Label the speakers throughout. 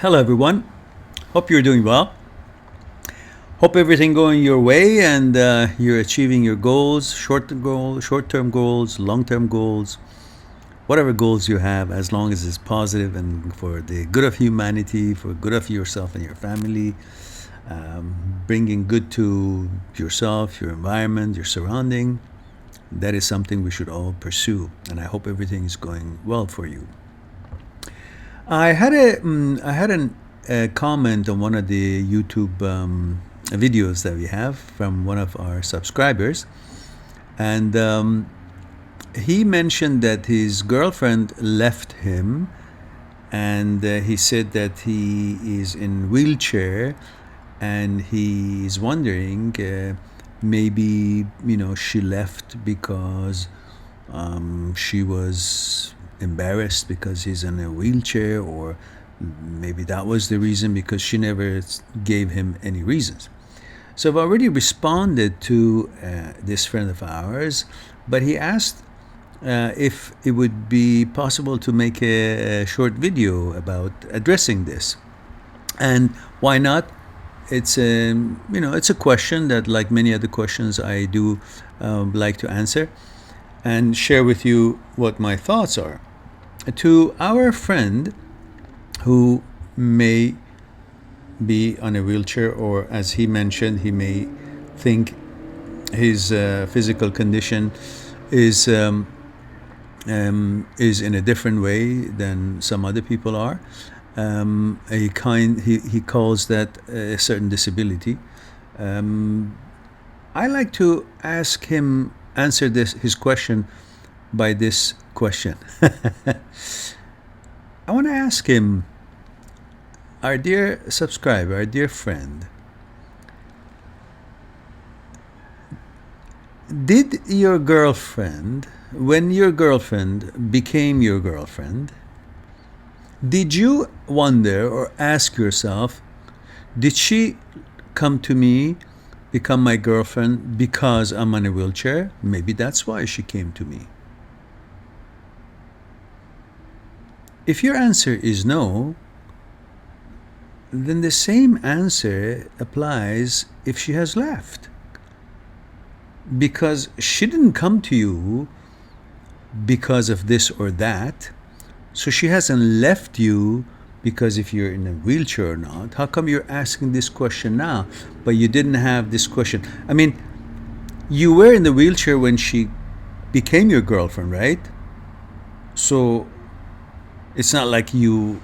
Speaker 1: Hello, everyone. Hope you're doing well. Hope everything going your way and you're achieving your goals, short-term goals, long-term goals, whatever goals you have, as long as it's positive and for the good of humanity, for good of yourself and your family, bringing good to yourself, your environment, your surrounding. That is something we should all pursue, and I hope everything is going well for you. I had a comment on one of the YouTube videos that we have from one of our subscribers, and he mentioned that his girlfriend left him, and he said that he is in wheelchair, and he is wondering maybe she left because she was embarrassed because he's in a wheelchair, or maybe that was the reason because she never gave him any reasons. So I've already responded to this friend of ours, but he asked if it would be possible to make a short video about addressing this, and why not? It's a question that, like many other questions, I do like to answer and share with you what my thoughts are. To our friend who may be on a wheelchair, or as he mentioned, he may think his physical condition is in a different way than some other people are. He calls that a certain disability. I like to answer his question by this question. I want to ask him, our dear subscriber, our dear friend, did your girlfriend, when your girlfriend became your girlfriend, did you wonder or ask yourself, did she come to me, become my girlfriend because I'm in a wheelchair? Maybe that's why she came to me. If your answer is no, then the same answer applies if she has left. Because she didn't come to you because of this or that, so she hasn't left you because if you're in a wheelchair or not. How come you're asking this question now, but you didn't have this question? I mean, you were in the wheelchair when she became your girlfriend, right? So it's not like you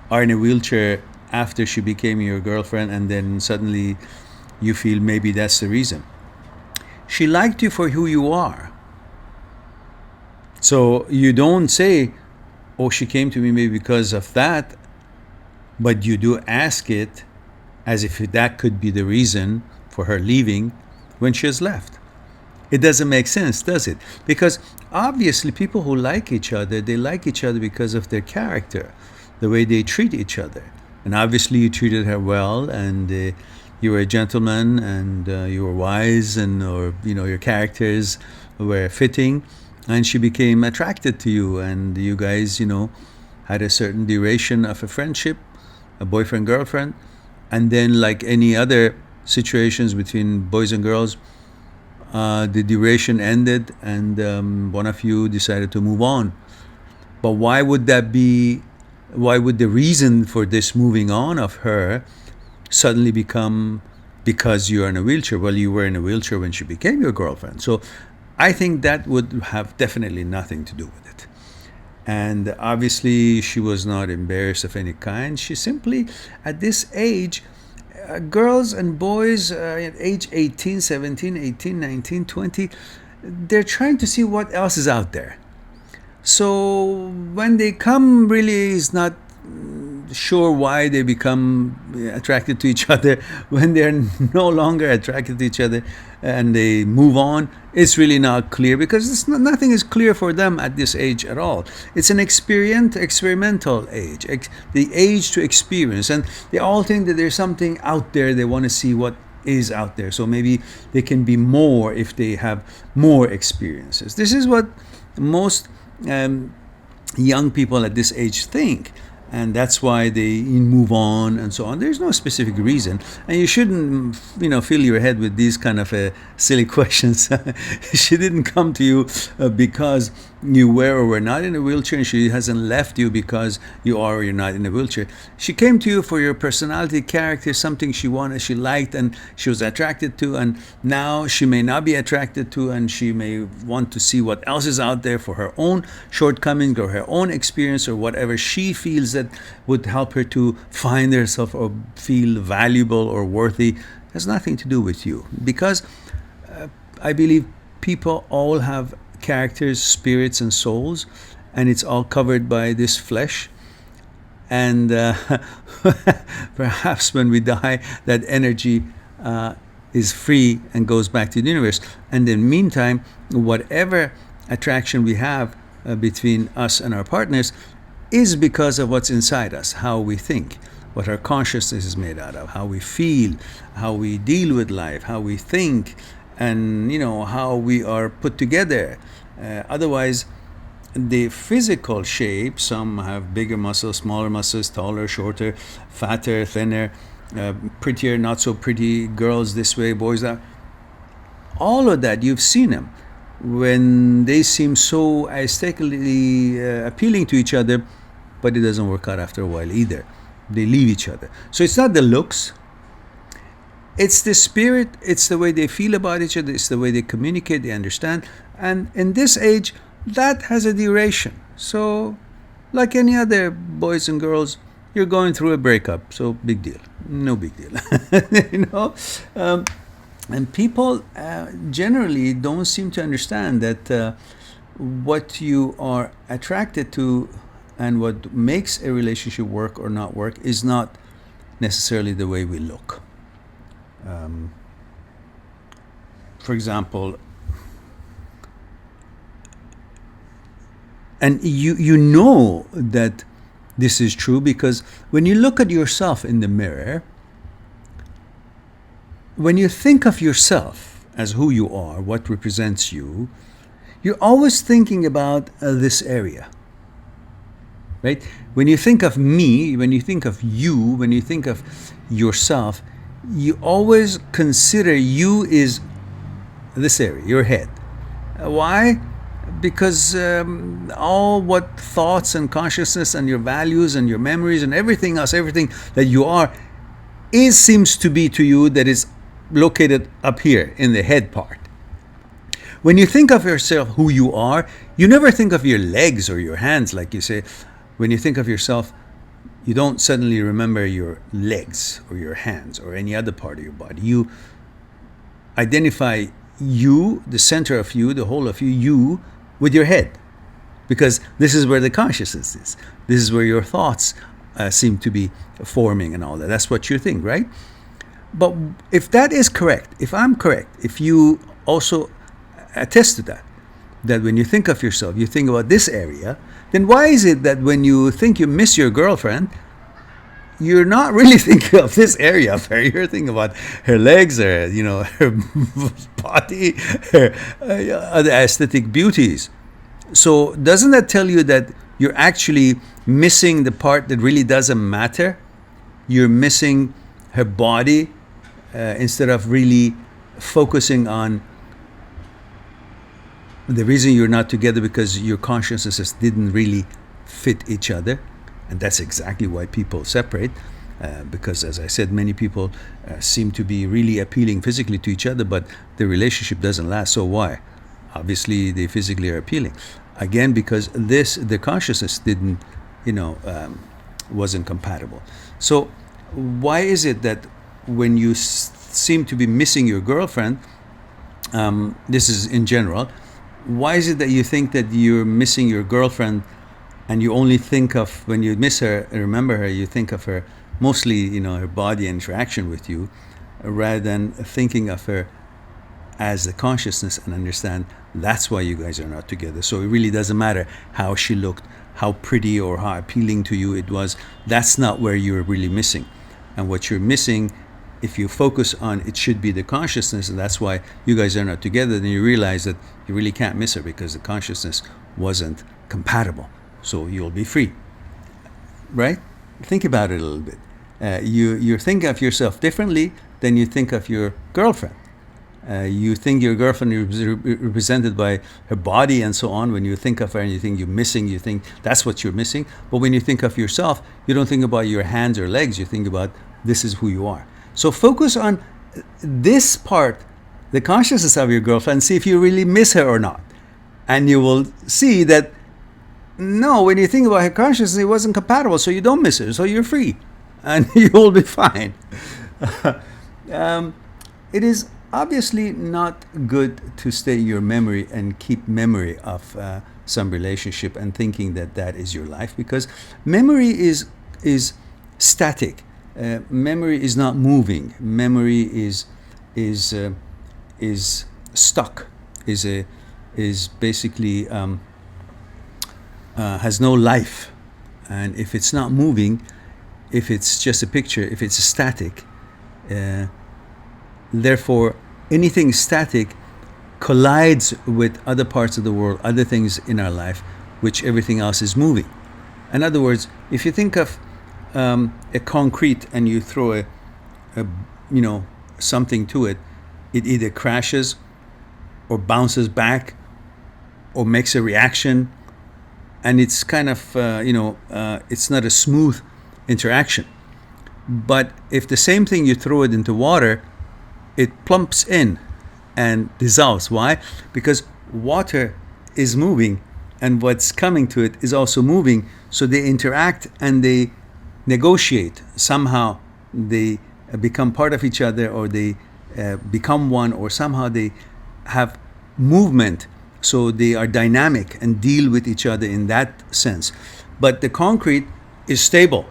Speaker 1: are in a wheelchair after she became your girlfriend and then suddenly you feel maybe that's the reason. She liked you for who you are. So you don't say, oh, she came to me maybe because of that, but you do ask it as if that could be the reason for her leaving when she has left. It doesn't make sense, does it? Because obviously people who like each other, they like each other because of their character, the way they treat each other. And obviously you treated her well, and you were a gentleman, and you were wise, and your characters were fitting, and she became attracted to you, and you guys had a certain duration of a friendship, a boyfriend girlfriend, and then, like any other situations between boys and girls, the duration ended, and one of you decided to move on. But why would that be? Why would the reason for this moving on of her suddenly become because you're in a wheelchair? Well, you were in a wheelchair when she became your girlfriend. So I think that would have definitely nothing to do with it. And obviously she was not embarrassed of any kind. She simply, at this age, girls and boys at age 18, 17, 18, 19, 20, they're trying to see what else is out there. So when they come, really is not sure why they become attracted to each other. When they're no longer attracted to each other and they move on, it's really not clear, because nothing is clear for them at this age at all. It's an experimental age, the age to experience, and they all think that there's something out there. They want to see what is out there, so maybe they can be more if they have more experiences. This is what most young people at this age think. and that's why they move on and so on. There's no specific reason, and you shouldn't, fill your head with these kind of silly questions. She didn't come to you because you were or were not in a wheelchair, and she hasn't left you because you are or you're not in a wheelchair. She came to you for your personality, character, something she wanted, she liked, and she was attracted to, and now she may not be attracted to, and she may want to see what else is out there for her own shortcomings or her own experience or whatever she feels that would help her to find herself or feel valuable or worthy. It has nothing to do with you, because I believe people all have characters, spirits, and souls, and it's all covered by this flesh. And perhaps when we die, that energy is free and goes back to the universe. And in the meantime, whatever attraction we have between us and our partners is because of what's inside us, how we think, what our consciousness is made out of, how we feel, how we deal with life, how we think, and how we are put together. Otherwise, the physical shape, some have bigger muscles, smaller muscles, taller, shorter, fatter, thinner, prettier, not so pretty, girls this way, boys that. All of that, you've seen them. When they seem so aesthetically appealing to each other, but it doesn't work out after a while either. They leave each other. So it's not the looks, it's the spirit, it's the way they feel about each other, it's the way they communicate, they understand. And in this age, that has a duration. So, like any other boys and girls, you're going through a breakup. So, big deal. No big deal. And people generally don't seem to understand that what you are attracted to and what makes a relationship work or not work is not necessarily the way we look. For example, and you know that this is true because when you look at yourself in the mirror, when you think of yourself as who you are, what represents you, you're always thinking about this area, right? When you think of me, when you think of you, when you think of yourself, you always consider you is this area, your head. Why? Because all what thoughts and consciousness and your values and your memories and everything else, everything that you are, seems to be to you that is located up here in the head part. When you think of yourself who you are, you never think of your legs or your hands, like you say. When you think of yourself, you don't suddenly remember your legs or your hands or any other part of your body. You identify you, the center of you, the whole of you, with your head, because this is where the consciousness is. This is where your thoughts seem to be forming and all that. That's what you think, right? But if that is correct, if I'm correct, if you also attest to that when you think of yourself, you think about this area, then why is it that when you think you miss your girlfriend, you're not really thinking of this area of her? You're thinking about her legs, or her body, her other aesthetic beauties. So doesn't that tell you that you're actually missing the part that really doesn't matter? You're missing her body instead of really focusing on the reason you're not together, because your consciousnesses didn't really fit each other. And that's exactly why people separate, because, as I said, many people seem to be really appealing physically to each other, but the relationship doesn't last. So why? Obviously, they physically are appealing. Again, because the consciousness didn't, wasn't compatible. So why is it that when you seem to be missing your girlfriend, this is in general, why is it that you think that you're missing your girlfriend? And you only think of, when you miss her, remember her, you think of her mostly, her body interaction with you, rather than thinking of her as the consciousness and understand that's why you guys are not together. So it really doesn't matter how she looked, how pretty or how appealing to you it was. That's not where you're really missing. And what you're missing, if you focus on it should be the consciousness, and that's why you guys are not together, then you realize that you really can't miss her because the consciousness wasn't compatible. So you'll be free. right? Think about it a little bit. You think of yourself differently than you think of your girlfriend. You think your girlfriend is represented by her body and so on. When you think of her and you think you're missing, you think that's what you're missing. But when you think of yourself, you don't think about your hands or legs. You think about this is who you are. So focus on this part, the consciousness of your girlfriend, and see if you really miss her or not. And you will see that no, when you think about her consciousness, it wasn't compatible, so you don't miss her, so you're free, and you will be fine. It is obviously not good to stay in your memory and keep memory of some relationship and thinking that that is your life, because memory is static. Memory is not moving. Memory is stuck. Is basically has no life, and if it's not moving, if it's just a picture, if it's static, therefore anything static collides with other parts of the world, other things in our life, which everything else is moving. In other words, if you think of a concrete and you throw a something to it, it either crashes or bounces back or makes a reaction, and it's kind of it's not a smooth interaction. But if the same thing you throw it into water, it plumps in and dissolves. Why? Because water is moving and what's coming to it is also moving, so they interact and they negotiate. Somehow they become part of each other, or they become one, or somehow they have movement, so they are dynamic and deal with each other in that sense. But the concrete is stable,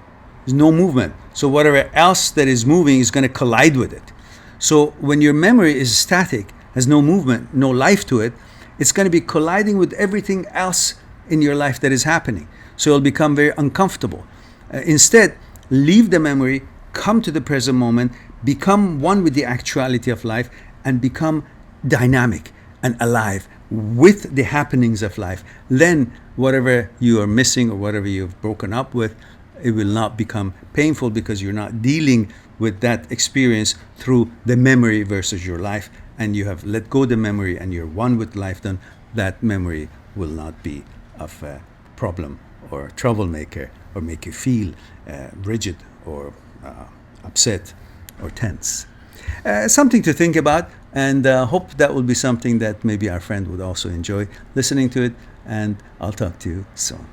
Speaker 1: there's no movement, so whatever else that is moving is going to collide with it. So when your memory is static, has no movement, no life to it, it's going to be colliding with everything else in your life that is happening, so it'll become very uncomfortable. Instead, leave the memory, come to the present moment, become one with the actuality of life, and become dynamic and alive with the happenings of life. Then whatever you are missing or whatever you've broken up with, it will not become painful, because you're not dealing with that experience through the memory versus your life, and you have let go the memory and you're one with life. Then that memory will not be of a problem or a troublemaker, or make you feel rigid or upset or tense. Something to think about, and hope that will be something that maybe our friend would also enjoy listening to it, and I'll talk to you soon.